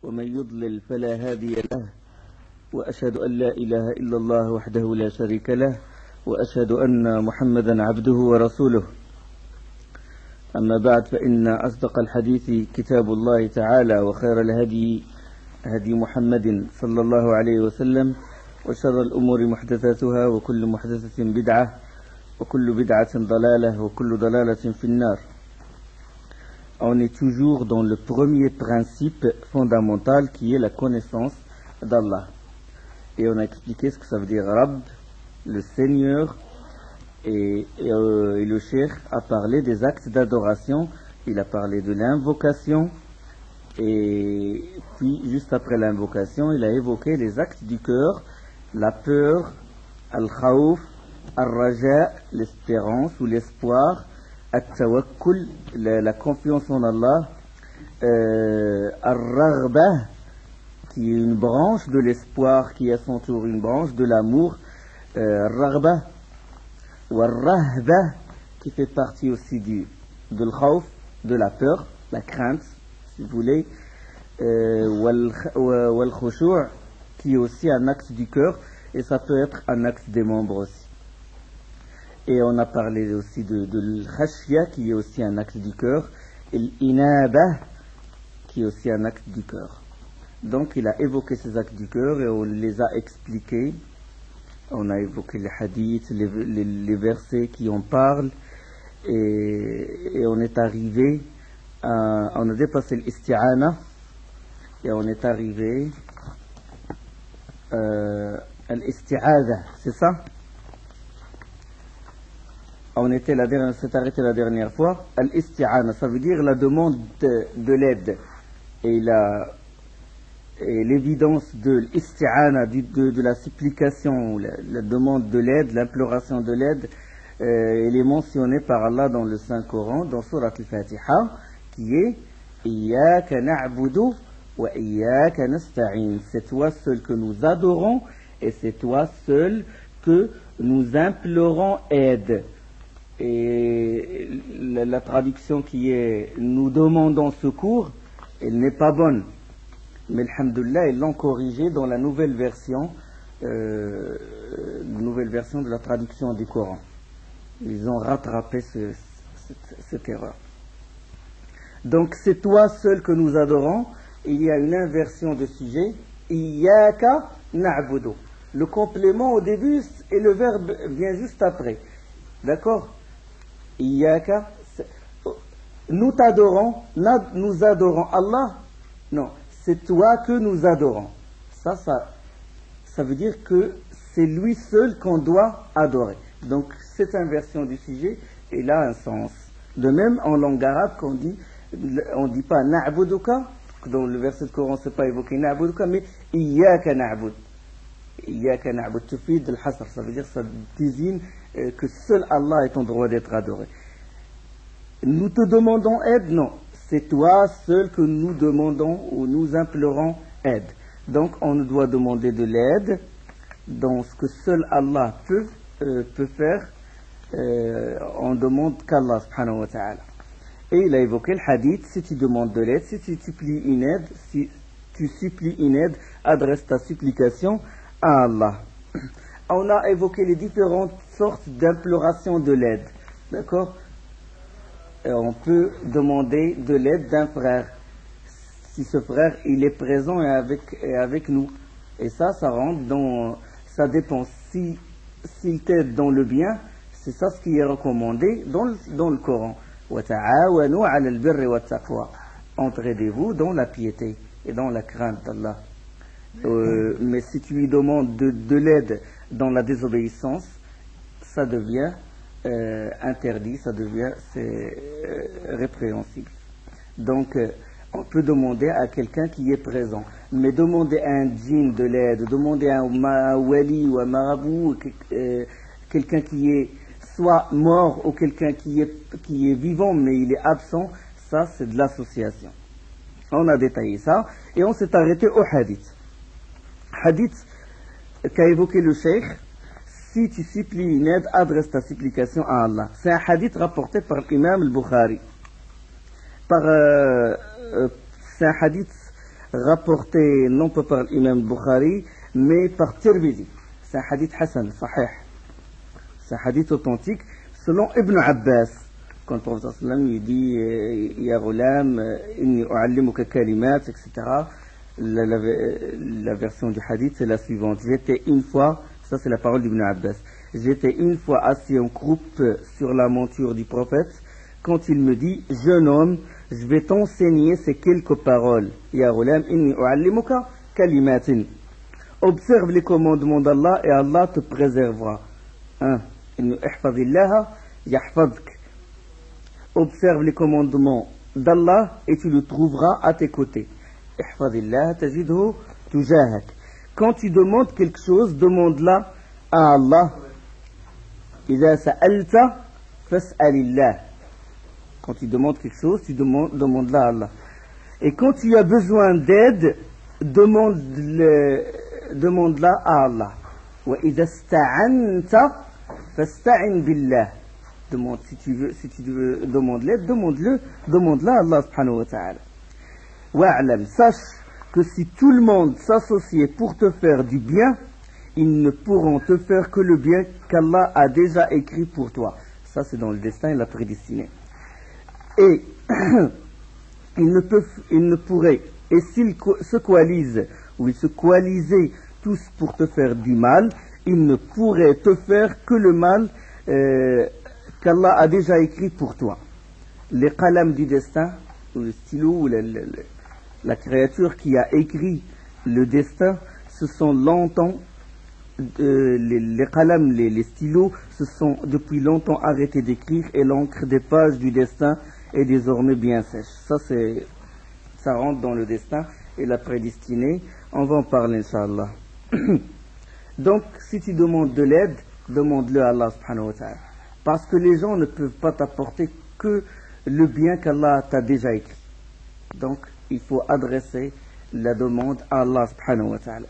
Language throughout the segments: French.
ومن يضلل فلا هادي له وأشهد أن لا إله إلا الله وحده لا شريك له وأشهد أن محمدا عبده ورسوله. أما بعد، فإن أصدق الحديث كتاب الله تعالى، وخير الهدي هدي محمد صلى الله عليه وسلم، وشر الأمور محدثاتها، وكل محدثة بدعة، وكل بدعة ضلالة، وكل ضلالة في النار. On est toujours dans le premier principe fondamental qui est la connaissance d'Allah. Et on a expliqué ce que ça veut dire Rabb, le Seigneur, et le Cheikh a parlé des actes d'adoration, il a parlé de l'invocation, et puis juste après l'invocation, il a évoqué les actes du cœur, la peur, al-khawf, al-raja, l'espérance ou l'espoir, al-tawakkul, la confiance en Allah, al-raghbah, qui est une branche de l'espoir, qui est à son tour une branche de l'amour, al-raghbah, ou al-rahbah, qui fait partie aussi de l'khawf, de la peur, la crainte, si vous voulez, ou al-khushu', qui est aussi un acte du cœur, et ça peut être un acte des membres aussi. Et on a parlé aussi de l'khashya, qui est aussi un acte du cœur, et l'inaba, qui est aussi un acte du cœur. Donc il a évoqué ces actes du cœur et on les a expliqués. On a évoqué les hadiths, les versets qui en parlent, et on est arrivé on a dépassé l'isti'ana et on est arrivé à l'isti'adha, c'est ça? On s'est arrêté la dernière fois. Al-isti'ana, ça veut dire la demande de l'aide. Et l'évidence de l'isti'ana, de la supplication, la demande de l'aide, l'imploration de l'aide, elle est mentionnée par Allah dans le Saint-Coran, dans Surat al-Fatiha, qui est Iyyaka na'budu wa iyyaka nasta'in. C'est toi seul que nous adorons et c'est toi seul que nous implorons aide. Et la traduction qui est nous demandons secours, elle n'est pas bonne. Mais alhamdoulilah, ils l'ont corrigé dans la nouvelle version de la traduction du Coran. Ils ont rattrapé cette erreur. Donc c'est toi seul que nous adorons. Il y a une inversion de sujet. Iyyaka na'budu. Le complément au début et le verbe vient juste après. D'accord? Iyyaka, nous t'adorons, nous adorons Allah. Non, c'est toi que nous adorons. Ça veut dire que c'est lui seul qu'on doit adorer. Donc cette inversion du sujet, elle a un sens. De même, en langue arabe, on dit pas na'buduka, dans le verset de Coran, c'est pas évoqué na'buduka, mais iyyaka na'bud. Iyyaka na'bud tufid al-hasr, ça veut dire, ça désigne que seul Allah est en droit d'être adoré. Nous te demandons aide, non, c'est toi seul que nous demandons ou nous implorons aide. Donc on doit demander de l'aide dans ce que seul Allah peut faire. On demande qu'Allah subhanahu wa ta'ala. Et il a évoqué le hadith, si tu demandes de l'aide, si tu supplies une aide, adresse ta supplication à Allah. On a évoqué les différentes sortes d'imploration de l'aide. D'accord? Et on peut demander de l'aide d'un frère. Si ce frère, il est présent et avec nous. Et ça rentre ça dépend. S'il t'aide dans le bien, c'est ça ce qui est recommandé dans le Coran. Wa ta'awanu 'ala al-birri wa taqwa. Entraidez-vous dans la piété et dans la crainte d'Allah. Mais si tu lui demandes de l'aide dans la désobéissance, ça devient interdit, ça devient répréhensible. Donc on peut demander à quelqu'un qui est présent, mais demander à un djinn de l'aide, demander à un wali ou un marabout, quelqu'un qui est soit mort ou quelqu'un qui est vivant mais il est absent, ça c'est de l'association. On a détaillé ça et on s'est arrêté au hadith. Hadith qu'a évoqué le cheikh: si tu supplies une aide, adresse ta supplication à Allah. C'est un hadith rapporté par l'imam al-Bukhari. C'est un hadith rapporté non pas par l'imam Bukhari, mais par Tirmidhi. C'est un hadith Hassan, sahih. C'est un hadith authentique selon Ibn Abbas. Quand le prophète sallam lui dit Ya ghulam, inni u'allimuka kalimat, etc. La version du hadith c'est la suivante. J'étais une fois, ça c'est la parole d'Ibn Abbas, j'étais une fois assis en groupe sur la monture du prophète quand il me dit jeune homme, je vais t'enseigner ces quelques paroles. Ya ghulam, inni u'allimuka kalimatin. Observe les commandements d'Allah et Allah te préservera. 1. Observe les commandements d'Allah et tu le trouveras à tes côtés. Quand tu demandes quelque chose, demande-la à Allah. Quand tu demandes quelque chose, tu demandes-la à Allah. Et quand tu as besoin d'aide, demande-la à Allah. Si tu veux demander l'aide, demande-la à Allah subhanahu wa ta'ala. Wa'alam, sache que si tout le monde s'associait pour te faire du bien, ils ne pourront te faire que le bien qu'Allah a déjà écrit pour toi. Ça c'est dans le destin et la prédestinée. Et ils ne pourraient, et s'ils se coalisent, ou ils se coalisaient tous pour te faire du mal, ils ne pourraient te faire que le mal qu'Allah a déjà écrit pour toi. Les qalam du destin, ou le stylo, ou la créature qui a écrit le destin, se sont longtemps, les qalam, les stylos, se sont depuis longtemps arrêtés d'écrire et l'encre des pages du destin est désormais bien sèche. Ça rentre dans le destin et la prédestinée. On va en parler, Inch'Allah. Donc, si tu demandes de l'aide, demande-le à Allah subhanahu wa ta'ala. Parce que les gens ne peuvent pas t'apporter que le bien qu'Allah t'a déjà écrit. Donc, il faut adresser la demande à Allah subhanahu wa ta'ala.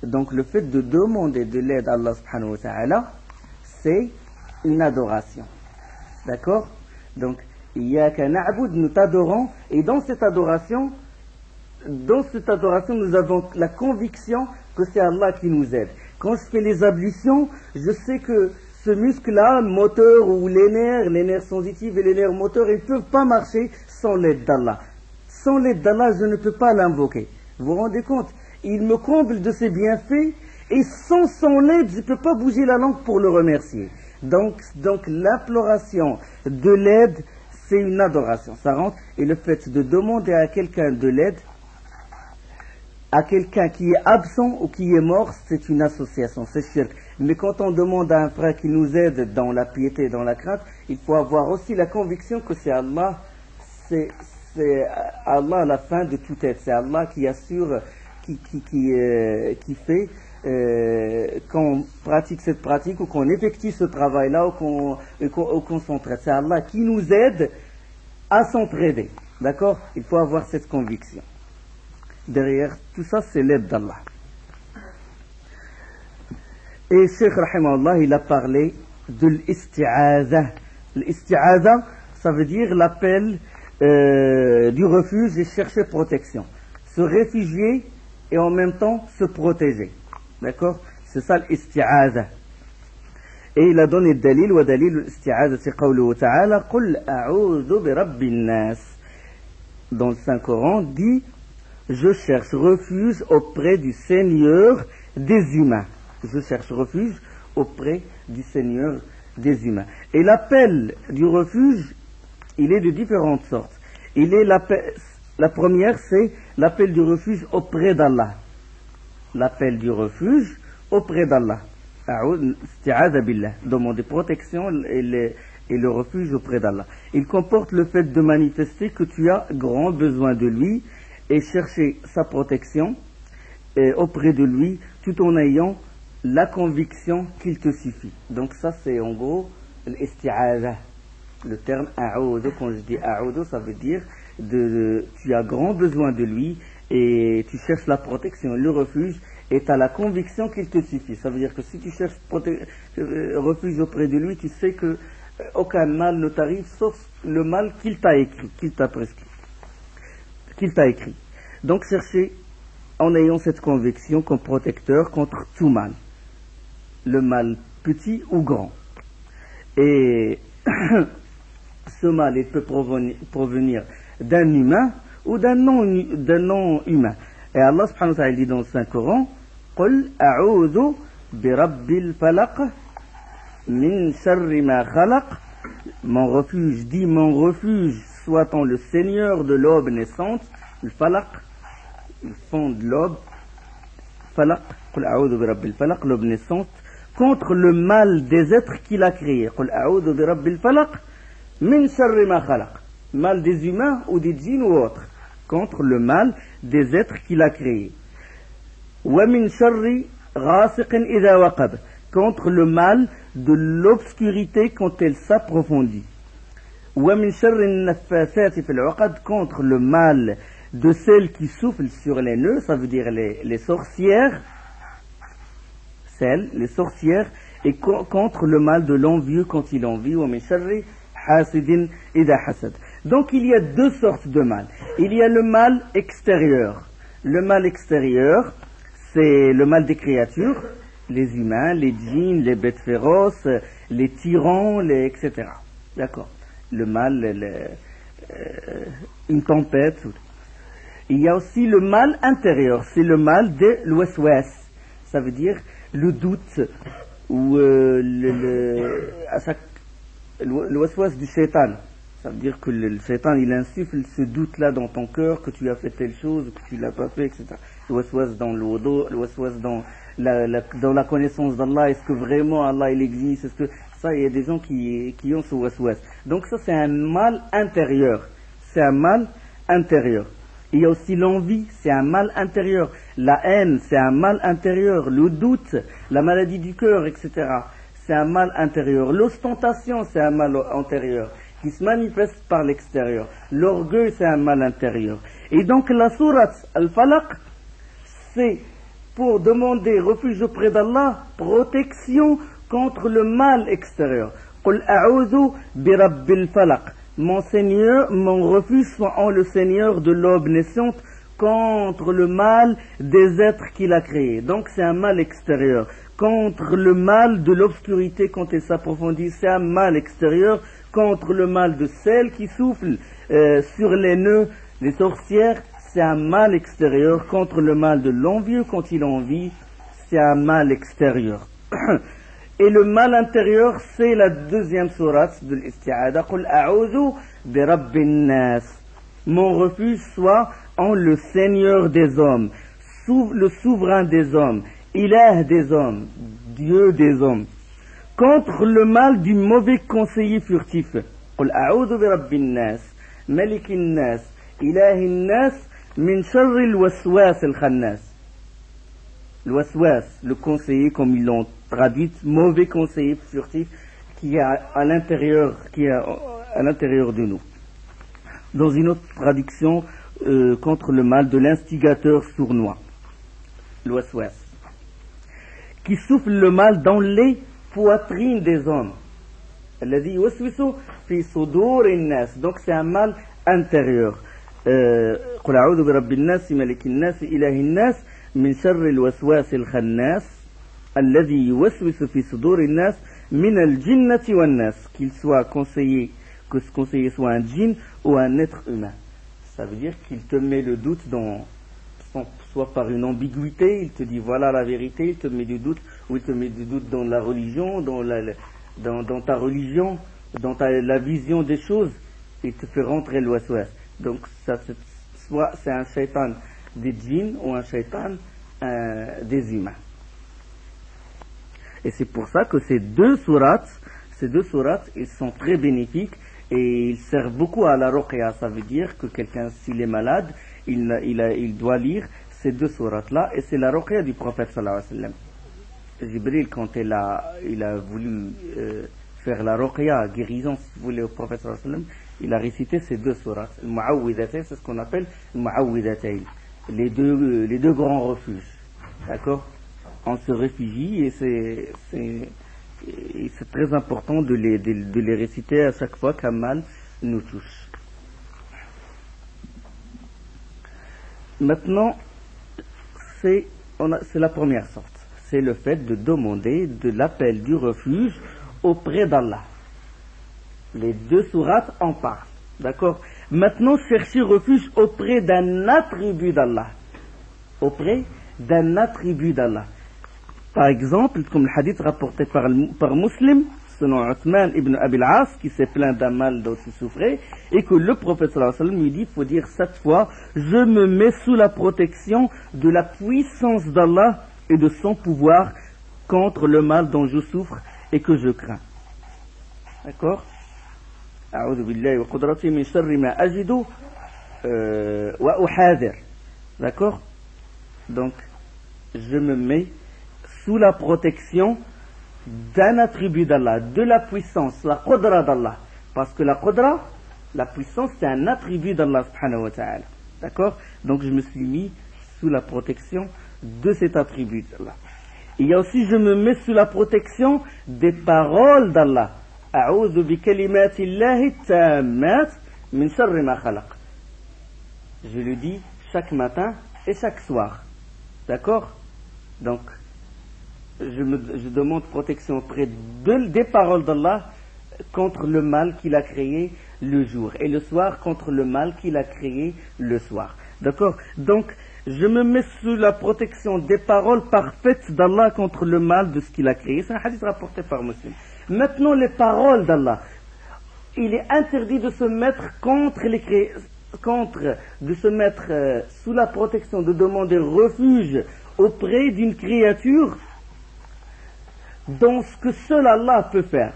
Donc, le fait de demander de l'aide à Allah subhanahu wa ta'ala, c'est une adoration. D'accord? Donc, Iyyaka na'bud, nous t'adorons, et dans cette adoration, nous avons la conviction que c'est Allah qui nous aide. Quand je fais les ablutions, je sais que ce muscle-là, moteur ou les nerfs sensitifs et les nerfs moteurs, ils ne peuvent pas marcher sans l'aide d'Allah. Sans l'aide d'Allah, je ne peux pas l'invoquer. Vous vous rendez compte? Il me comble de ses bienfaits et sans son aide, je ne peux pas bouger la langue pour le remercier. Donc l'imploration de l'aide, c'est une adoration. Ça rentre. Et le fait de demander à quelqu'un de l'aide, à quelqu'un qui est absent ou qui est mort, c'est une association, c'est shirk. Mais quand on demande à un frère qui nous aide dans la piété, dans la crainte, il faut avoir aussi la conviction que c'est Allah, c'est Allah à la fin de toute aide. C'est Allah qui assure, qui fait qu'on pratique cette pratique ou qu'on effectue ce travail-là ou qu'on s'entraide. C'est Allah qui nous aide à s'entraider. D'accord? Il faut avoir cette conviction. Derrière tout ça, c'est l'aide d'Allah. Et Cheikh Rahimahullah, il a parlé de l'isti'aza. L'isti'aza, ça veut dire l'appel du refuge et chercher protection. Se réfugier et en même temps se protéger. D'accord? C'est ça l'isti'aza. Et il a donné le dalil, wa dalil l'isti'aza, c'est qawluhu ta'ala, qul a'udhu bi rabbin nas. Dans le Saint-Coran, dit je cherche refuge auprès du Seigneur des humains. Je cherche refuge auprès du Seigneur des humains. Et l'appel du refuge, il est de différentes sortes. La première, c'est l'appel du refuge auprès d'Allah. L'appel du refuge auprès d'Allah. Isti'adha billah. Demander protection et le refuge auprès d'Allah. Il comporte le fait de manifester que tu as grand besoin de lui et chercher sa protection auprès de lui tout en ayant la conviction qu'il te suffit. Donc ça c'est en gros l'isti'adha. Le terme a'udhu, quand je dis a'udhu, ça veut dire tu as grand besoin de lui et tu cherches la protection, le refuge, et tu as la conviction qu'il te suffit. Ça veut dire que si tu cherches refuge auprès de lui, tu sais que aucun mal ne t'arrive sauf le mal qu'il t'a écrit, qu'il t'a prescrit. qu'il t'a écrit. Donc cherchez en ayant cette conviction comme protecteur contre tout mal, le mal petit ou grand. Et ce mal, il peut provenir d'un humain ou d'un non-humain. Et Allah subhanahu wa ta'ala dit dans le Saint-Coran, قُلْ أَعُوذُ بِرَبِّ الْفَلَقِ مِنْ شَرِّ مَا خَلَقَ. Mon refuge, dit mon refuge, soit-on le Seigneur de l'aube naissante, le falaq, le fond de l'aube, falaq, قُلْ أَعُوذُ بِرَبِّ الْفَلَقِ, l'aube naissante, contre le mal des êtres qu'il a créés. قُلْ أَعُوذُ بِرَبِّ الْفَلَقِ مِنْ شَرِّ مَا خَلَقَ. Mal des humains ou des djinns ou autres, contre le mal des êtres qu'il a créés. وَمِنْ شَرِّ غَاسِقٍ إِذَا وَقَبَ, contre le mal de l'obscurité quand elle s'approfondit. وَمِنْ شَرِّ النَّفَّاثَاتِ فِي الْعُقَدِ, contre le mal de celles qui soufflent sur les nœuds, ça veut dire les sorcières, les sorcières, et contre le mal de l'envieux quand il envie. وَمِنْ شَرِّ حَاسِدٍ إِذَا حَسَدَ. Donc il y a deux sortes de mal. Il y a le mal extérieur. Le mal extérieur, c'est le mal des créatures, les humains, les djinns, les bêtes féroces, les tyrans, etc. D'accord. Le mal, une tempête. Il y a aussi le mal intérieur, c'est le mal de l'waswas. Ça veut dire le doute ou le waswas du shaitan. Ça veut dire que le shaitan, il insuffle ce doute-là dans ton cœur, que tu as fait telle chose, que tu l'as pas fait, etc. Le waswas dans le wudu, le waswas dans la connaissance d'Allah, est-ce que vraiment Allah il existe, est-ce que ça, il y a des gens qui ont ce waswas. Donc ça, c'est un mal intérieur. C'est un mal intérieur. Il y a aussi l'envie, c'est un mal intérieur. La haine, c'est un mal intérieur. Le doute, la maladie du cœur, etc. C'est un mal intérieur. L'ostentation, c'est un mal intérieur qui se manifeste par l'extérieur. L'orgueil, c'est un mal intérieur. Et donc la sourate Al-Falaq, c'est pour demander refuge auprès d'Allah, protection contre le mal extérieur. قُلْ أَعُوذُ بِرَبِّ الْفَلَقِ. Mon Seigneur, mon refuge soit en le Seigneur de l'aube naissante contre le mal des êtres qu'il a créés. Donc c'est un mal extérieur. Contre le mal de l'obscurité quand elle s'approfondit, c'est un mal extérieur. Contre le mal de celles qui soufflent sur les nœuds, les sorcières, c'est un mal extérieur. Contre le mal de l'envieux quand il envie, c'est un mal extérieur. Et le mal intérieur, c'est la deuxième sourate de l'isti'ada. قُلْ أَعُوذُ بِرَبِّ النَّاسِ. Mon refuge soit en le Seigneur des hommes, le souverain des hommes, Ilah des hommes, Dieu des hommes. Contre le mal du mauvais conseiller furtif. قُلْ أَعُوذُ بِرَبِّ النَّاسِ مَلِكِ النَّاسِ إِلَهِ النَّاسِ مِنْ شَرِّ الْوَسْوَاسِ الْخَنَّاسِ. Le waswas, le conseiller, comme ils l'ont traduit, mauvais conseiller furtif, qui est à l'intérieur de nous. Dans une autre traduction, contre le mal de l'instigateur sournois, le waswas, qui souffle le mal dans les poitrines des hommes. Donc c'est un mal intérieur. قُلْ أَعُوذُ بِرَبِّ النَّاسِ مَلِكِ النَّاسِ إِلَهِ النَّاسِ من شر الوسواس الخناس الذي يوسوس في صدور الناس من الجنة والناس. Qu'il soit conseillé, que ce conseiller soit un djinn ou un être humain. Ça veut dire qu'il te met le doute soit par une ambiguïté, il te dit voilà la vérité, il te met du doute, ou il te met du doute dans la religion, dans ta religion, dans la vision des choses, il te fait rentrer le waswas. Donc ça, soit c'est un shaitan des djinns ou un shaitan des humains. Et c'est pour ça que ces deux sourates, ils sont très bénéfiques et ils servent beaucoup à la ruqya. Ça veut dire que quelqu'un, s'il est malade, il doit lire ces deux sourates-là, et c'est la ruqya du prophète sallallahu alayhi wa sallam. Jibril, quand il a voulu faire la ruqya, guérison, si vous voulez, au prophète sallallahu alayhi wa sallam, il a récité ces deux sourates. Le mu'awwidatayn, c'est ce qu'on appelle le mu'awwidatayn. Les deux grands refuges, d'accord. On se réfugie et c'est très important de les réciter à chaque fois qu'un mal nous touche. Maintenant, c'est la première sorte. C'est le fait de demander de l'appel du refuge auprès d'Allah. Les deux sourates en parlent. D'accord? Maintenant, chercher refuge auprès d'un attribut d'Allah. Auprès d'un attribut d'Allah. Par exemple, comme le hadith rapporté par Muslim, selon Uthman ibn Abi al-As, qui s'est plaint d'un mal dont il souffrait, et que le prophète sallallahu alayhi wa sallam lui dit, il faut dire 7 fois, je me mets sous la protection de la puissance d'Allah et de son pouvoir contre le mal dont je souffre et que je crains. D'accord? A'udhu billahi wa qudratihi min sharri ma ajidu wa uhadir. D'accord? Donc, je me mets sous la protection d'un attribut d'Allah, de la puissance, la qudra d'Allah. Parce que la qudra, la puissance, c'est un attribut d'Allah subhanahu wa ta'ala. D'accord? Donc je me suis mis sous la protection de cet attribut d'Allah. Il y a aussi, je me mets sous la protection des paroles d'Allah. A'udhu bi kalimatillahi tammat min sharri ma khalaq. Je le dis chaque matin et chaque soir. D'accord? Donc, je demande protection auprès des paroles d'Allah contre le mal qu'il a créé le jour et le soir contre le mal qu'il a créé le soir. D'accord? Donc, je me mets sous la protection des paroles parfaites d'Allah contre le mal de ce qu'il a créé. C'est un hadith rapporté par Muslim. Maintenant, les paroles d'Allah. Il est interdit de se mettre de se mettre sous la protection, de demander refuge auprès d'une créature dans ce que seul Allah peut faire.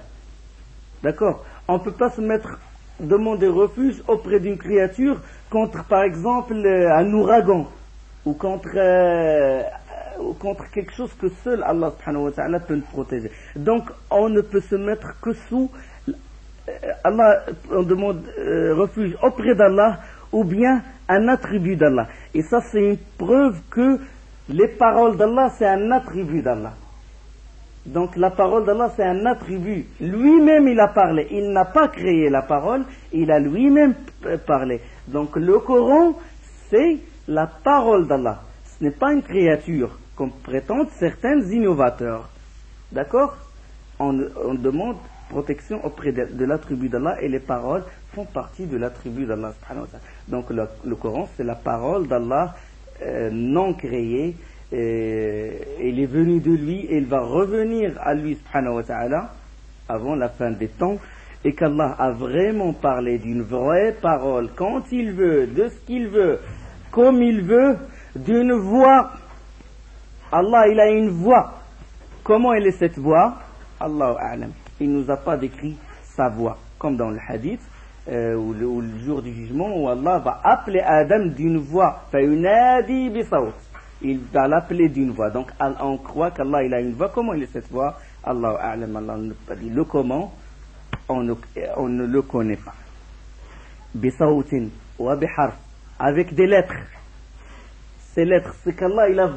D'accord? On ne peut pas demander refuge auprès d'une créature contre, par exemple, un ouragan ou contre quelque chose que seul Allah subhanahu wa ta'ala peut nous protéger. Donc, on ne peut se mettre que sous Allah, on demande refuge auprès d'Allah ou bien un attribut d'Allah. Et ça, c'est une preuve que les paroles d'Allah, c'est un attribut d'Allah. Donc la parole d'Allah, c'est un attribut. Lui-même, il a parlé. Il n'a pas créé la parole, il a lui-même parlé. Donc le Coran, c'est la parole d'Allah. Ce n'est pas une créature, comme prétendent certains innovateurs. D'accord? On demande protection auprès de l'attribut d'Allah et les paroles font partie de l'attribut d'Allah. Donc le Coran, c'est la parole d'Allah non créée. Il est venu de lui et il va revenir à lui subhanahu wa ta'ala avant la fin des temps, et qu'Allah a vraiment parlé d'une vraie parole quand il veut, de ce qu'il veut, comme il veut, d'une voix. Allah, il a une voix. Comment elle est cette voix? Allahu a'lam. Il ne nous a pas décrit sa voix, comme dans le hadith où le jour du jugement où Allah va appeler Adam d'une voix, fayunadi bi sawt. Il va l'appeler d'une voix. Donc on croit qu'Allah il a une voix. Comment il est cette voix? Allahu a'lam. Allah ne pas dit le comment, on ne le connaît pas. Bisawtin wa biharf, avec des lettres. Ces lettres, c'est qu'Allah il a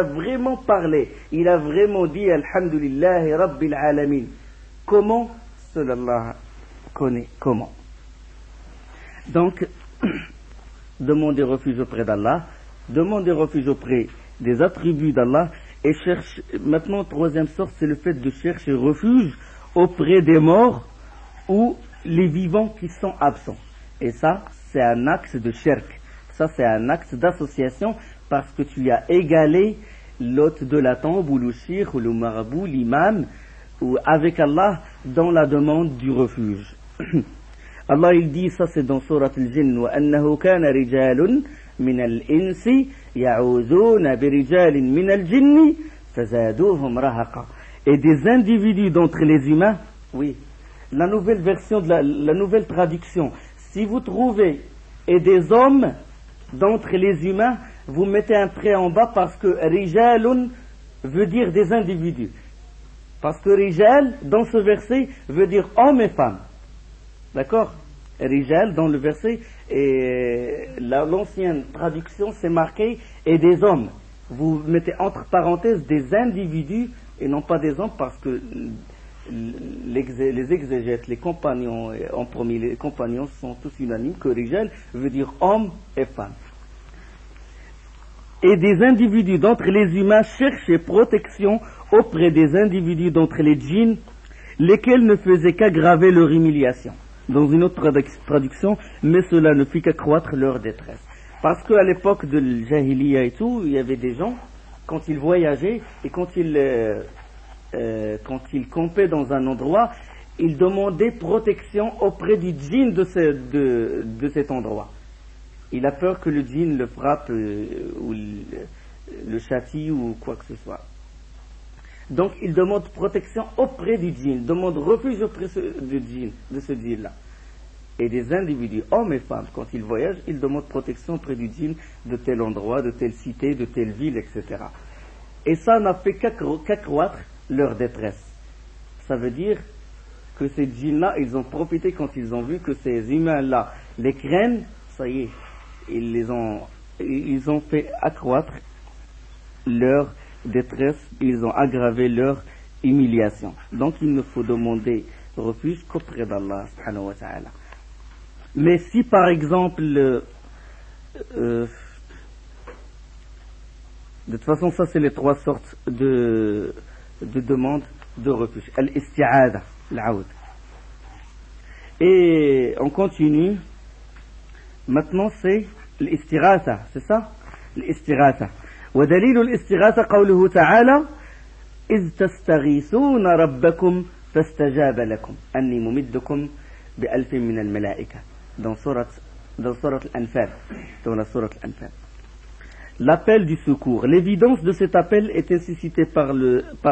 vraiment parlé. Il a vraiment dit Alhamdulillahi Rabbil Alamin. Comment? Seul Allah connaît comment. Donc, demandez refuge auprès d'Allah. Demander refuge auprès des attributs d'Allah et cherche. Maintenant, troisième sorte, c'est le fait de chercher refuge auprès des morts ou les vivants qui sont absents. Et ça, c'est un axe de shirk. Ça, c'est un axe d'association parce que tu as égalé l'hôte de la tombe ou le shir ou le marabout, l'imam, ou avec Allah dans la demande du refuge. Allah, il dit, ça c'est dans Surat al-Jinn, وَأَنَّهُ كَانَ رِجَالٌ من الإنس يعوذون برجال من الجن فزادوهم رهقا. Et des individus d'entre les humains, oui, la nouvelle version de la nouvelle traduction, si vous trouvez et des hommes d'entre les humains, vous mettez un trait en bas parce que rijalun veut dire des individus, parce que rijal dans ce verset veut dire hommes et femmes. D'accord? Rijal dans le verset, et l'ancienne traduction c'est marqué et des hommes. Vous mettez entre parenthèses des individus et non pas des hommes, parce que les exégètes, les compagnons, en premier les compagnons sont tous unanimes que Rijal veut dire homme et femme. et des individus d'entre les humains cherchaient protection auprès des individus d'entre les djinns, lesquels ne faisaient qu'aggraver leur humiliation. Dans une autre traduction, mais cela ne fit qu'accroître leur détresse. Parce qu'à l'époque de l'Jahiliya et tout, il y avait des gens, quand ils voyageaient et quand ils campaient dans un endroit, ils demandaient protection auprès du djinn de cet endroit. Il a peur que le djinn le frappe ou le châtie ou quoi que ce soit. Donc il demande protection auprès du djinn, demande refuge auprès de ce djinn-là. Et des individus, hommes et femmes, quand ils voyagent, ils demandent protection auprès du djinn de tel endroit, de telle cité, de telle ville, etc. Et ça n'a fait qu'accroître leur détresse. Ça veut dire que ces djinns-là, ils ont profité quand ils ont vu que ces humains-là les craignent, ça y est, ils ont fait accroître leur détresse, ils ont aggravé leur humiliation. Donc il ne faut demander refuge qu'auprès d'Allah subhanahu wa ta'ala. Mais si par exemple, de toute façon ça c'est les trois sortes de demandes de refuge. Al-isti'ada, l'a'oud. Et on continue. Maintenant c'est l'istighatha, c'est ça? L'istighatha. ودليل الاستغاثة قوله تعالى إذ تستغيثون ربكم فاستجاب لكم أني ممدكم بألف من الملائكة dans سورة الأنفال dans la sourate Al-Anfal. L'appel du secours. L'évidence de cet appel était suscitée par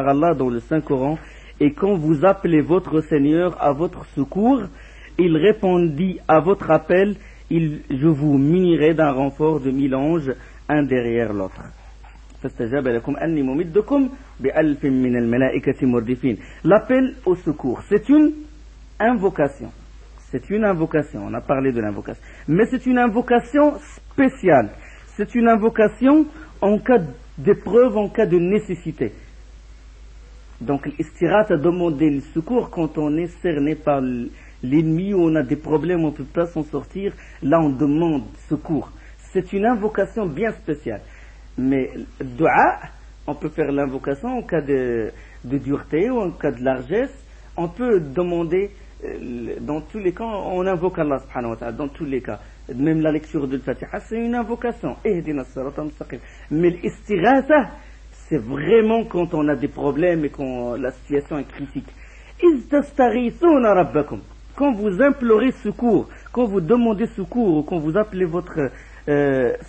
Allah dans le Saint-Coran, et quand vous appelez votre Seigneur à votre secours, il répondit à votre appel, je vous munirai d'un renfort de 1000 anges, un derrière l'autre. L'appel au secours, c'est une invocation. C'est une invocation, on a parlé de l'invocation. Mais c'est une invocation spéciale. C'est une invocation en cas d'épreuve, en cas de nécessité. Donc l'istirat a demandé le secours quand on est cerné par l'ennemi, ou on a des problèmes, on ne peut pas s'en sortir. Là on demande secours. C'est une invocation bien spéciale. Mais dua, on peut faire l'invocation en cas de dureté ou en cas de largesse. On peut demander, dans tous les cas, on invoque Allah subhanahu wa ta'ala, dans tous les cas. Même la lecture de Fatiha, c'est une invocation. Mais l'istighatha, c'est vraiment quand on a des problèmes et quand la situation est critique. Quand vous implorez secours, quand vous demandez secours, ou quand vous appelez votre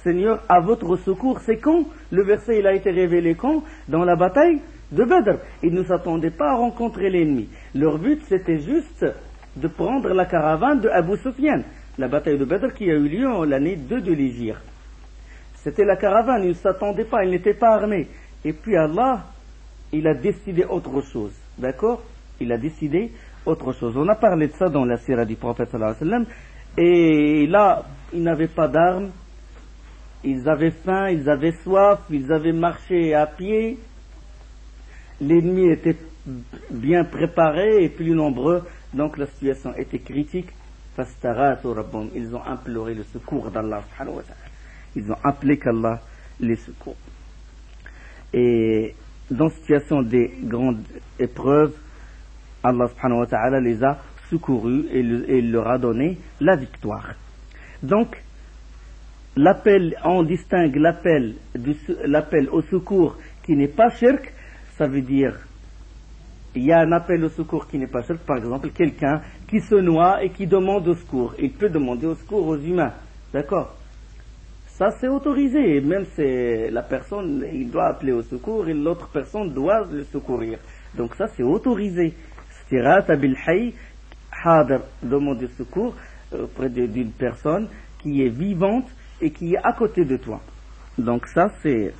Seigneur à votre secours, c'est quand le verset il a été révélé, quand dans la bataille de Badr. Ils ne s'attendaient pas à rencontrer l'ennemi. Leur but c'était juste de prendre la caravane de Abu Sufyan. La bataille de Badr qui a eu lieu en l'année 2 de l'Hégire. C'était la caravane, ils ne s'attendaient pas, ils n'étaient pas armés. Et puis Allah, il a décidé autre chose. D'accord? Il a décidé autre chose. On a parlé de ça dans la sira du prophète sallallahu alayhi wa sallam. Et là, ils n'avaient pas d'armes. Ils avaient faim, ils avaient soif, ils avaient marché à pied. L'ennemi était bien préparé et plus nombreux, donc la situation était critique. Ils ont imploré le secours d'Allah. Ils ont appelé qu'Allah les secours. Et dans la situation des grandes épreuves, Allah subhanahu wa ta'ala les a secourus et il leur a donné la victoire. Donc, l'appel, on distingue l'appel au secours qui n'est pas shirk. Ça veut dire, il y a un appel au secours qui n'est pas shirk. Par exemple, quelqu'un qui se noie et qui demande au secours. Il peut demander au secours aux humains. D'accord? Ça c'est autorisé. Même c'est la personne, il doit appeler au secours et l'autre personne doit le secourir. Donc ça c'est autorisé. Istighatha bil hayy, hadar, demander secours auprès d'une personne qui est vivante et qui est à côté de toi. Donc ça c'est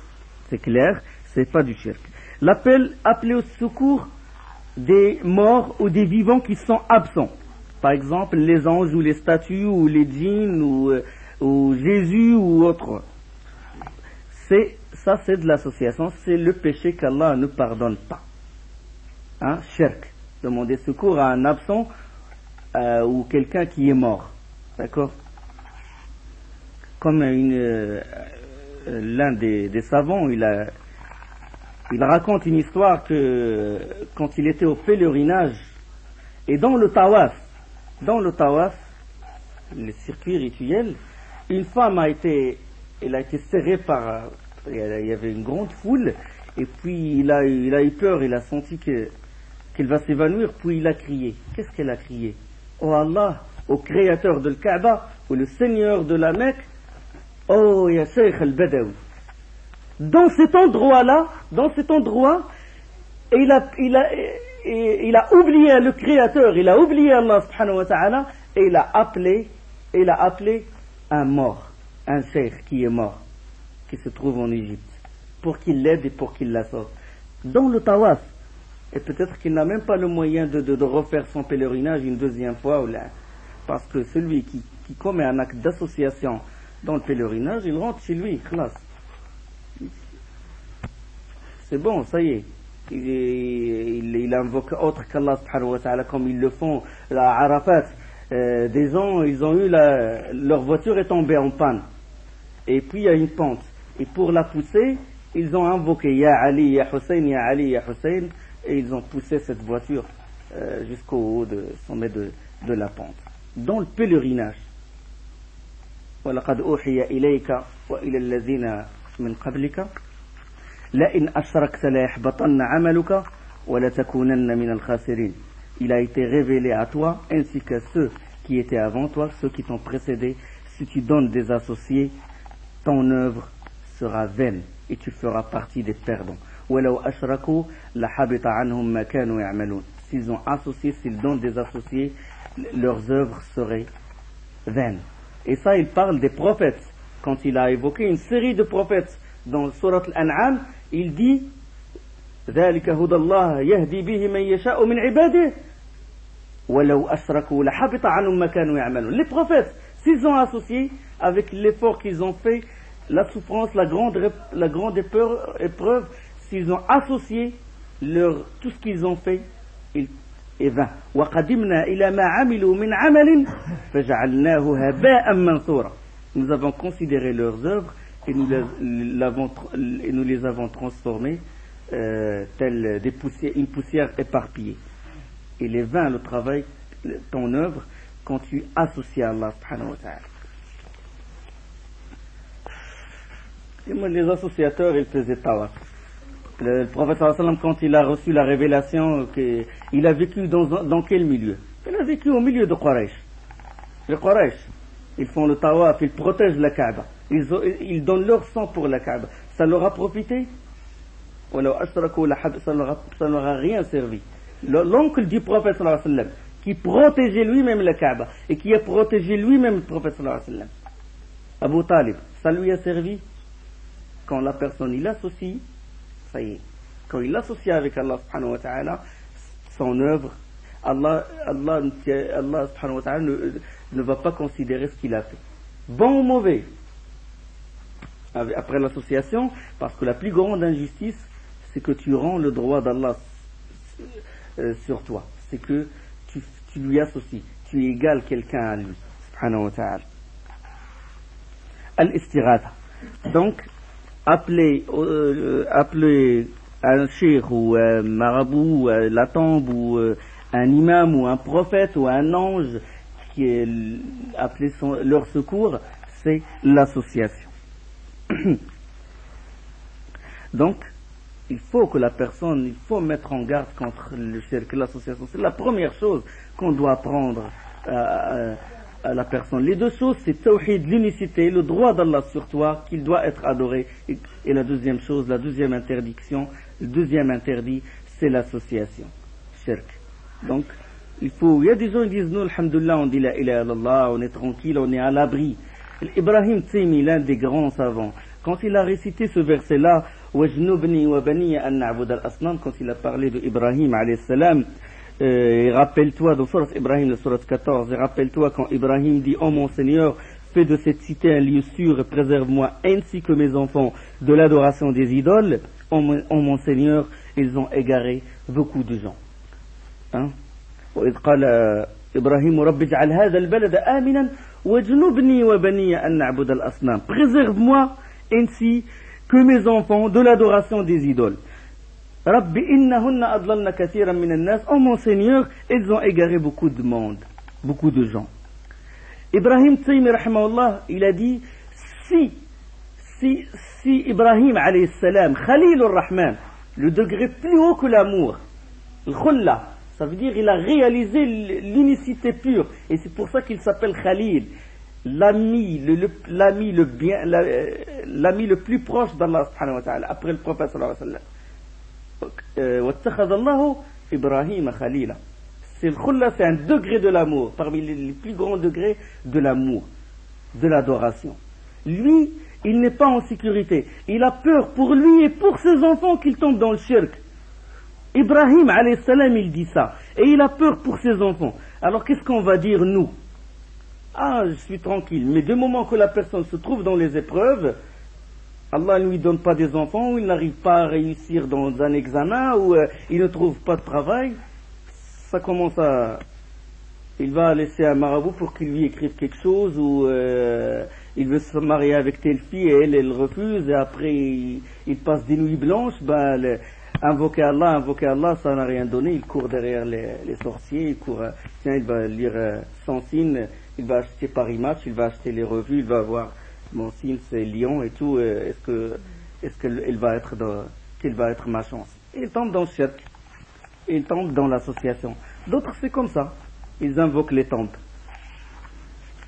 clair, c'est pas du shirk. Appeler au secours des morts ou des vivants qui sont absents. Par exemple les anges ou les statues ou les djinns ou Jésus ou autre. Ça c'est de l'association, c'est le péché qu'Allah ne pardonne pas. Hein, shirk. Demander secours à un absent ou quelqu'un qui est mort. D'accord? Comme l'un des savants, il raconte une histoire que quand il était au pèlerinage et dans le tawaf, le circuit rituel, une femme a été serrée par, il y avait une grande foule, et puis il a eu peur, il a senti qu'elle va s'évanouir, puis il a crié. Qu'est-ce qu'elle a crié? Oh Allah, au créateur de Kaaba, ou le Seigneur de la Mecque, oh ya Sheikh al-Badawi. Dans cet endroit, il a oublié le Créateur, il a oublié Allah subhanahu wa ta'ala, et il a appelé un mort, un cheikh qui est mort, qui se trouve en Égypte, pour qu'il l'aide et pour qu'il la sauve. Dans le tawaf, et peut-être qu'il n'a même pas le moyen de refaire son pèlerinage une deuxième fois, ou là, parce que celui qui commet un acte d'association dans le pèlerinage, il rentre chez lui, classe. C'est bon, ça y est. Il invoque autre qu'Allah subhanahu wa ta'ala, comme ils le font à Arafat. Des gens, ils ont eu leur voiture est tombée en panne. Et puis il y a une pente. Et pour la pousser, ils ont invoqué Ya Ali, Ya Hussein, Ya Ali, Ya Hussein. Et ils ont poussé cette voiture jusqu'au haut du sommet de la pente. Dans le pèlerinage. وَلَقَدْ أُوحِيَ إِلَيْكَ وَإِلَى الَّذِينَ مِنْ قَبْلِكَ لَإِنْ أَشْرَكْتَ لَيَحْبَطَنَّ عَمَلُكَ وَلَتَكُونَنَّ مِنَ الْخَاسِرِينَ. Il a été révélé à toi ainsi qu'à ceux qui étaient avant toi, ceux qui t'ont précédé. Si tu donnes des associés, ton œuvre sera vaine et tu feras partie des perdants. وَلَوْ أَشْرَكُوا لَحَبِطَ عَنْهُمْ مَا كَانُوا يَعْمَلُونَ. S'ils ont associé, s'ils donnent des associés, leurs œuvres seraient vaines. Et ça, il parle des prophètes. Quand il a évoqué une série de prophètes dans Surat Al-An'am, il dit ذلك هدى الله يهدي به من يشاء من عباده ولو أشركوا لحبط عنهم ما كانوا يعملون. Les prophètes, s'ils ont associé avec l'effort qu'ils ont fait, la souffrance, la grande épreuve, s'ils ont associé tout ce qu'ils ont fait, il est vain. وقدمنا إلى ما عملوا من عمل فجعلناه هباء منثورا. Nous avons considéré leurs œuvres et nous les avons transformées telle une poussière éparpillée. Il est vain le travail, ton œuvre, quand tu associes à Allah subhanahu wa ta'ala. Et moi, les associateurs, ils faisaient tawaf. Le prophète sallallahu alayhi wa sallam, quand il a reçu la révélation, il a vécu dans quel milieu? Il a vécu au milieu de Quraysh. Les Quraysh, ils font le tawaf, ils protègent la Kaaba. Ils donnent leur sang pour la Kaaba. Ça leur a profité? Ça ne leur a rien servi. L'oncle du prophète sallallahu alayhi wa sallam, qui protégeait lui-même la Kaaba et qui a protégé lui-même le prophète sallallahu alayhi wa sallam, Abu Talib, ça lui a servi? Quand la personne il associe, ça y est, quand il associe avec Allah subhanahu wa ta'ala, son œuvre, Allah subhanahu wa ta'ala ne va pas considérer ce qu'il a fait, bon ou mauvais, après l'association, parce que la plus grande injustice, c'est que tu rends le droit d'Allah sur toi, c'est que tu lui associes, tu égales quelqu'un à lui, subhanahu wa ta'ala. Al-istighatha. Donc, appeler un cheikh ou un marabout, ou la tombe, ou un imam, ou un prophète, ou un ange, qui est appelé leur secours, c'est l'association. Donc, il faut mettre en garde contre le shirk, l'association. C'est la première chose qu'on doit apprendre à la personne. Les deux choses, c'est tawhid, l'unicité, le droit d'Allah sur toi, qu'il doit être adoré. Et la deuxième chose, la deuxième interdiction, le deuxième interdit, c'est l'association. Shirk. Donc, il y a des gens qui disent, nous, alhamdoulilah, on dit la ilaha illallah, on est tranquille, on est à l'abri. Ibrahim Taymi, l'un des grands savants, quand il a récité ce verset-là, wajnubni wa bani an na'bud al-asnam, quand il a parlé de Ibrahim alayhi salam, et rappelle-toi dans Surat Ibrahim, le Surat 14, et rappelle-toi quand Ibrahim dit, oh mon Seigneur, fais de cette cité un lieu sûr et préserve-moi ainsi que mes enfants de l'adoration des idoles. Oh mon Seigneur, ils ont égaré beaucoup de gens. Hein? وإذ قال إبراهيم رب اجعل هذا البلد آمنا واجنبني وبني أن نعبد الأصنام. Préserve-moi ainsi que mes enfants de l'adoration des idoles. Rabbi innahunna adlalna kathiran minan nas. Oh mon Seigneur, elles ont égaré beaucoup de monde, beaucoup de gens. Ibrahim Taymi rahimahullah, il a dit si Ibrahim alayhi salam, Khalilur Rahman, le degré plus haut que l'amour, le khulla, ça veut dire il a réalisé l'unicité pure, et c'est pour ça qu'il s'appelle Khalil, l'ami le plus proche d'Allah subhanahu wa ta'ala, après le prophète sallallahu alayhi wa sallam. Wattakhadallahu Ibrahim Khalila. C'est le khulla, c'est un degré de l'amour, parmi les plus grands degrés de l'amour, de l'adoration. Lui, il n'est pas en sécurité. Il a peur pour lui et pour ses enfants qu'ils tombent dans le shirk. Ibrahim alayhi salam, il dit ça. Et il a peur pour ses enfants. Alors qu'est-ce qu'on va dire nous? Ah, je suis tranquille. Mais du moment que la personne se trouve dans les épreuves, Allah ne lui donne pas des enfants, ou il n'arrive pas à réussir dans un examen, ou il ne trouve pas de travail, ça commence à... Il va laisser un marabout pour qu'il lui écrive quelque chose, ou il veut se marier avec telle fille et elle refuse, et après il passe des nuits blanches. Invoquer Allah, ça n'a rien donné. Il court derrière les sorciers, il court, tiens, il va lire son signe, il va acheter Paris Match, il va acheter les revues, il va voir mon signe c'est Lyon et tout, est-ce qu'elle va être quelle va être ma chance? Il tombe dans le shirk, il tombe dans l'association. D'autres c'est comme ça, ils invoquent les temples,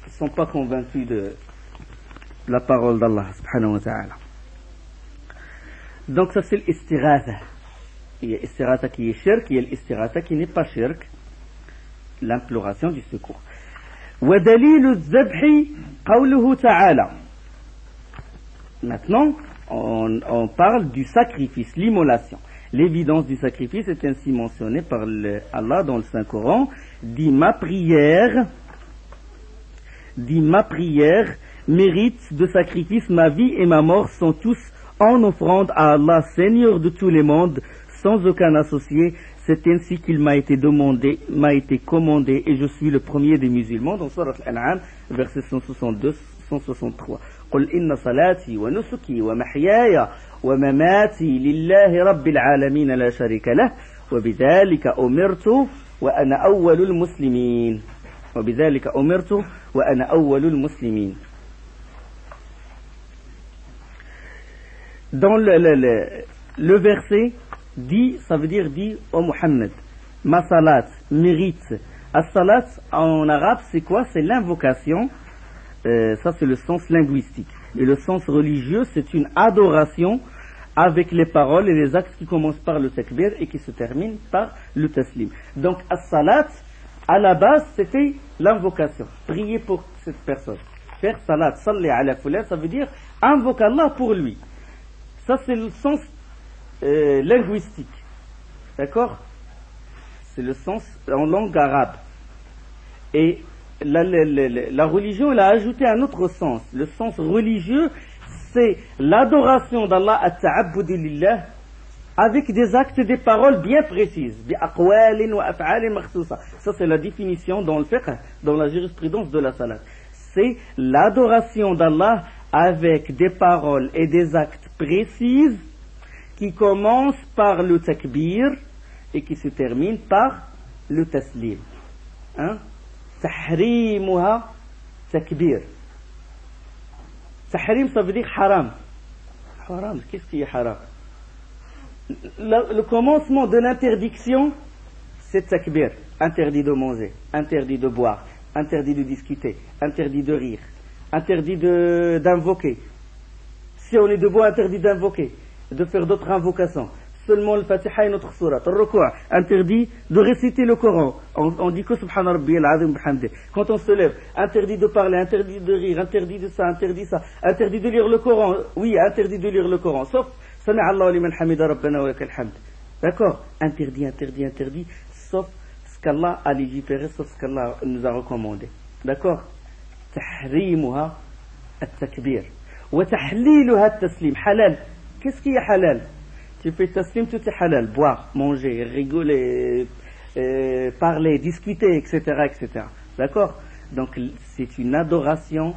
ils ne sont pas convaincus de la parole d'Allah subhanahu wa ta'ala. Donc ça c'est l'istighatha. Il y a l'istighatha qui est shirk, il y a l'istighatha qui n'est pas shirk, l'imploration du secours. وَدَلِيلُ الذَّبْحِ قَوْلُهُ تَعَالَى. Maintenant, on parle du sacrifice, l'immolation. L'évidence du sacrifice est ainsi mentionnée par Allah dans le Saint-Coran. Dit ma prière mérite de sacrifice, ma vie et ma mort sont tous en offrande à Allah, Seigneur de tous les mondes, sans aucun associé. C'est ainsi qu'il m'a été commandé, et je suis le premier des musulmans. Dans Surat Al-An'am, verset 162-163. قل إن صلاتي ونسكي ومحياي ومماتي لله رب العالمين لا شريك له وبذلك أمرت وأنا أول المسلمين. Dans le verset dit, ça veut dire dit au Muhammad, ma salat mérite. As-salat en arabe c'est quoi? C'est l'invocation. Ça c'est le sens linguistique. Et le sens religieux, c'est une adoration avec les paroles et les actes qui commencent par le takbir et qui se terminent par le taslim. Donc as-salat, à la base, c'était l'invocation. Prier pour cette personne. Faire salat, salli ala fulan, ça veut dire invoque Allah pour lui. Ça c'est le sens linguistique. D'accord? C'est le sens en langue arabe. Et la religion, elle a ajouté un autre sens. Le sens religieux, c'est l'adoration d'Allah at-ta'abbud lillah avec des actes et des paroles bien précises. Ça c'est la définition dans le fiqh, dans la jurisprudence de la salat. C'est l'adoration d'Allah avec des paroles et des actes précises qui commencent par le takbir et qui se terminent par le taslim. Hein? Tahrimuha takbir. Tahrim, ça veut dire haram. Haram, qu'est-ce qui est haram? Le commencement de l'interdiction, c'est takbir. Interdit de manger, interdit de boire, interdit de discuter, interdit de rire, interdit d'invoquer. Si on est debout, interdit d'invoquer, de faire d'autres invocations. Seulement le Fatiha et notre sourate. Le ruku', interdit de réciter le Coran. On dit que Subhana Rabbiyal Azim bihamdi. Quand on se lève, interdit de parler, interdit de rire, interdit de ça, interdit de lire le Coran. Oui, interdit de lire le Coran. Sauf Sami'a Allahu liman hamida rabbana wa lakal hamd. D'accord? Interdit. Sauf ce qu'Allah a légiféré, sauf ce qu'Allah nous a recommandé. D'accord? Tahrimuha at-takbir. Wa tahliluha at-taslim. Halal. Qu'est-ce qui est halal? Tu fais taslim, tout est halal. Boire, manger, rigoler, parler, discuter, etc. D'accord? Donc c'est une adoration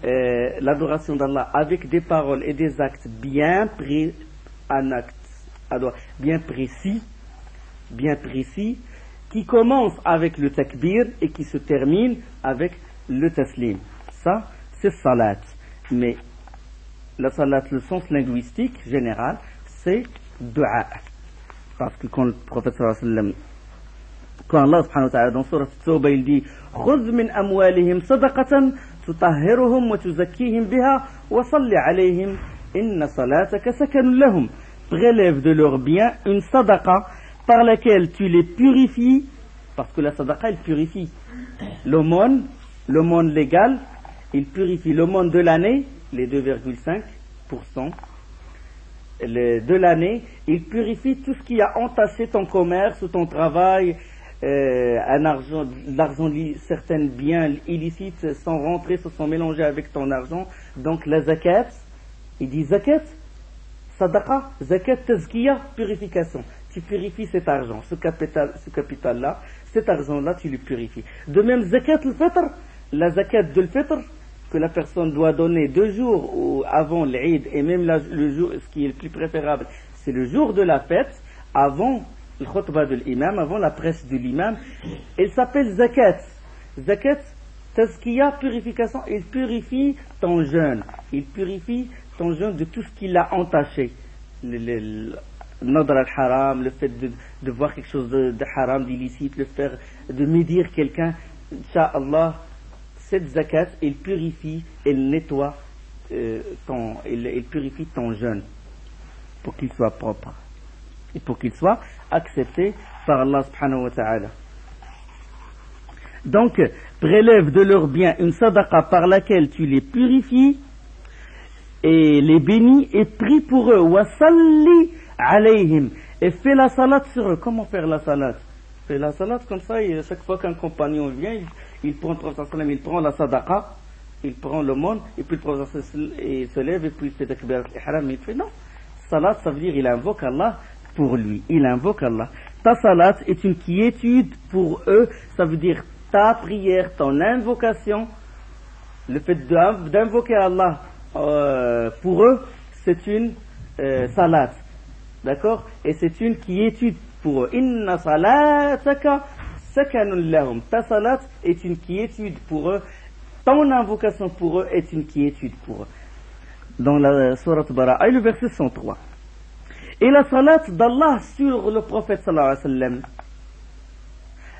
l'adoration d'Allah avec des paroles et des actes bien précis, qui commence avec le takbir et qui se termine avec le taslim. Ça, c'est salat. Mais la salat, le sens linguistique général, c'est dua. Parce que quand le prophète sallallahu alayhi wa sallam, quand Allah subhanahu wa ta'ala dans Surah At-Tawbah, il dit خذ من أموالهم صدقة تطهرهم وتزكيهم بها وصل عليهم إن صلاتك سكن لهم. Prélève de leurs biens une sadaqa par laquelle tu les purifies, parce que la sadaqa elle purifie. L'aumône légal, il purifie l'aumône de l'année, les 2,5% de l'année, il purifie tout ce qui a entaché ton commerce ou ton travail, l'argent, certains biens illicites sans rentrer, se sont mélangés avec ton argent. Donc la zakat, il dit zakat, sadaqa, zakat, tazkiya, purification. Tu purifies cet argent, ce capital-là, cet argent-là, tu le purifies. De même, zakat al-fitr, la zakat de l'fitr, que la personne doit donner 2 jours avant l'Eid, et même le jour, ce qui est le plus préférable, c'est le jour de la fête, avant le khutbah de l'imam, avant la prêche de l'imam. Elle s'appelle zakat. Zakat, tazkiya, purification. Il purifie ton jeûne. Il purifie ton jeûne de tout ce qui l'a entaché. Nadr al-haram, le fait de voir quelque chose de haram, d'illicite, le faire, de médire quelqu'un, Inch'Allah, cette zakat, il purifie, il nettoie il purifie ton jeûne pour qu'il soit propre et pour qu'il soit accepté par Allah subhanahu wa ta'ala. Donc, prélève de leurs biens une sadaqa par laquelle tu les purifies et les bénis et prie pour eux. Wa salli alayhim, et fais la salat sur eux. Comment faire la salat? Fais la salat comme ça, et chaque fois qu'un compagnon vient, il prend le prophète, il prend la sadaqa, il prend le monde, et puis le prophète se lève, et puis il fait takbir al-ihram, il fait non. Salat, ça veut dire il invoque Allah pour lui, il invoque Allah. Ta salat est une quiétude pour eux, ça veut dire ta prière, ton invocation, le fait d'invoquer Allah pour eux, c'est une salat, d'accord? Et c'est une quiétude pour eux. Inna salataka sakanun lahum. Ta salat est une quiétude pour eux, ton invocation pour eux est une quiétude pour eux. Dans la sourate Bara'a, le verset 103. Et la salat d'Allah sur le prophète sallallahu alayhi wa sallam.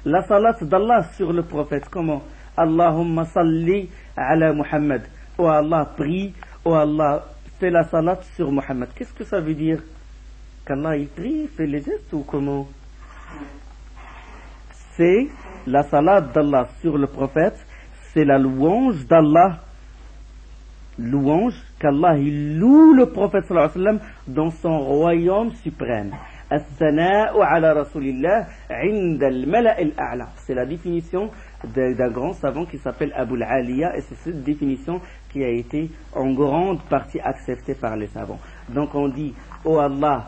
La salat d'Allah sur le prophète, comment? Allahumma salli ala Muhammad. Oh Allah, prie, oh Allah, fais la salat sur Muhammad. Qu'est-ce que ça veut dire? Qu'Allah il prie, fait les gestes ou comment? C'est la salat d'Allah sur le prophète, c'est la louange d'Allah, louange qu'Allah il loue le prophète sallallahu alayhi wa sallam dans son royaume suprême. As-sana'u ala rasulillah inda al-mala' al-a'la. C'est la définition d'un grand savant qui s'appelle Abu al-Aliya, et c'est cette définition qui a été en grande partie acceptée par les savants. Donc on dit, oh Allah,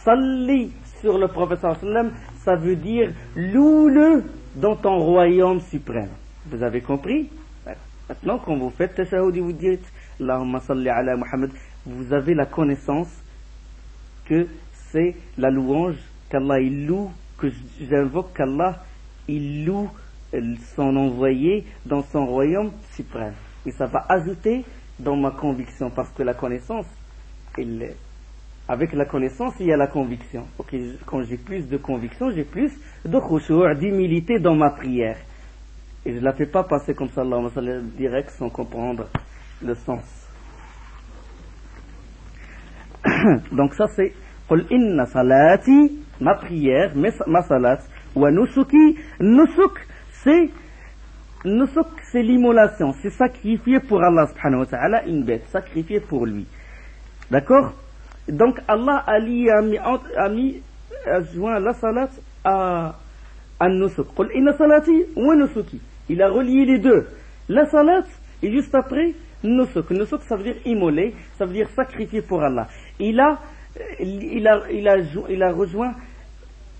salli sur le prophète sallallahu alayhi wa sallam, ça veut dire loue-le dans ton royaume suprême. Vous avez compris? Maintenant, quand vous faites tashahhud et vous dites Allahumma salli ala Muhammad, vous avez la connaissance que c'est la louange qu'Allah il loue, que j'invoque qu'Allah il loue son envoyé dans son royaume suprême. Et ça va ajouter dans ma conviction, parce que la connaissance, avec la connaissance, il y a la conviction. Okay, quand j'ai plus de conviction, j'ai plus de khushu', d'humilité dans ma prière. Et je ne la fais pas passer comme ça, Allahumma salli direct, sans comprendre le sens. Donc ça c'est Qul inna salati, ma prière, ma salat, wa nusuki, nusuk c'est l'immolation, c'est sacrifier pour Allah subhanahu wa ta'ala une bête, sacrifier pour lui. D'accord? Donc Allah a joint la salat à nusuk. Qul inna salati wa nusuki. Il a relié les deux. La salat et juste après nusuk. Nusuk ça veut dire immoler, ça veut dire sacrifier pour Allah. Il a rejoint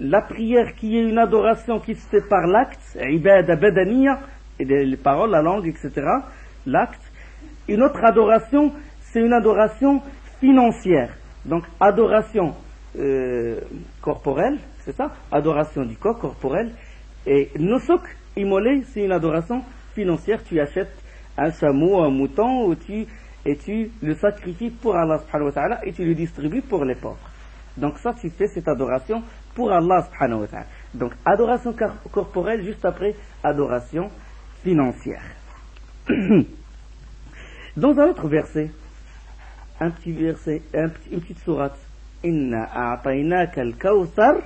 la prière qui est une adoration qui se fait par l'acte, ibada badaniya, et les paroles, la langue, etc. L'acte. Une autre adoration, c'est une adoration financière. Donc, adoration corporelle, c'est ça? Adoration du corps corporel. Et nusuk, immoler, c'est une adoration financière. Tu achètes un chameau, un mouton, et tu le sacrifies pour Allah subhanahu wa ta'ala et tu le distribues pour les pauvres. Donc ça, tu fais cette adoration pour Allah subhanahu wa ta'ala. Donc, adoration corporelle, juste après, adoration financière. Dans un autre verset, une petite sourate, Inna a'tainaka al-kawthar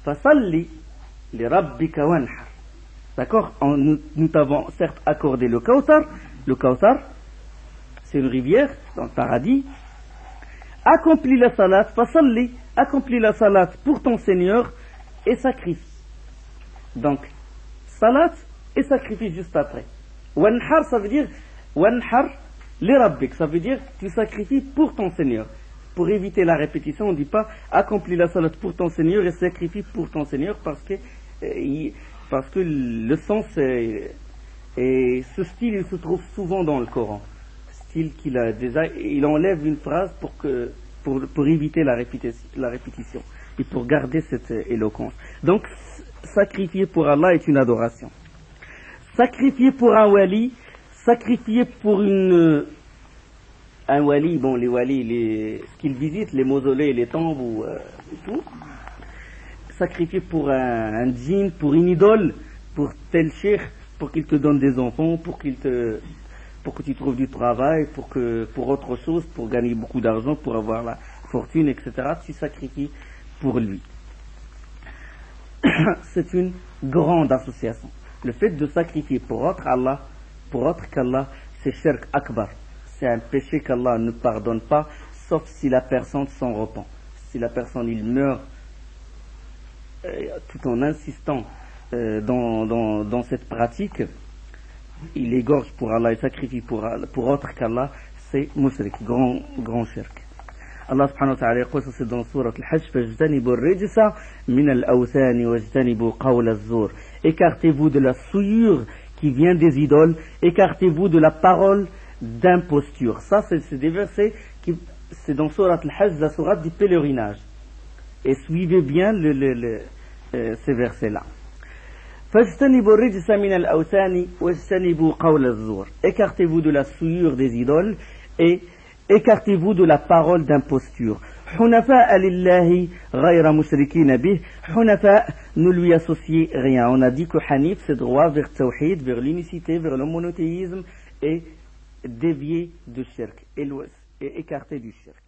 fasalli li rabbika wanhar. D'accord? Nous t'avons certes accordé le Kawthar. Le Kawthar, c'est une rivière dans le paradis. Accomplis la salat, fasalli, accomplis la salat pour ton Seigneur et sacrifie. Donc, salat et sacrifie juste après. Wanhar, ça veut dire wanhar li rabbik, ça veut dire tu sacrifies pour ton Seigneur. Pour éviter la répétition, on ne dit pas accomplis la salat pour ton Seigneur et sacrifie pour ton Seigneur parce que le sens et ce style il se trouve souvent dans le Coran. Style qu'il a déjà, il enlève une phrase pour éviter la répétition et pour garder cette éloquence. Donc sacrifier pour Allah est une adoration. Sacrifier pour un wali, sacrifier pour un wali, bon les walis, ce qu'ils visitent, les mausolées, les tombes ou tout. Sacrifier pour un djinn, pour une idole, pour tel cheikh, pour qu'il te donne des enfants, pour que tu trouves du travail, pour autre chose, pour gagner beaucoup d'argent, pour avoir la fortune, etc. Tu sacrifies pour lui. C'est une grande association. Le fait de sacrifier pour autre qu'Allah, c'est shirk akbar. C'est un péché qu'Allah ne pardonne pas, sauf si la personne s'en repent. Si la personne il meurt tout en insistant dans cette pratique, il égorge pour Allah et sacrifie pour autre qu'Allah, c'est mushrik, grand shirk. Allah subhanahu wa ta'ala يقول dans sourate al-Hajj فاجتنبوا الرجس من الأوثان واجتنبوا قول الزور. Écartez-vous de la souillure qui vient des idoles, écartez-vous de la parole d'imposture. Ça c'est des versets c'est dans sourate al-Hajj, la sourate du pèlerinage. Et suivez bien ces versets-là. فاجتنبوا الرجس من الأوثان واجتنبوا قول الزور. Écartez-vous de la souillure des idoles et écartez-vous de la parole d'imposture. حنفاء لله غير مشركين به. حنفاء, ne lui associez rien. On a dit que Hanif c'est droit vers Tawhid, vers l'unicité, vers le monothéisme et dévié du shirk et écarté du shirk.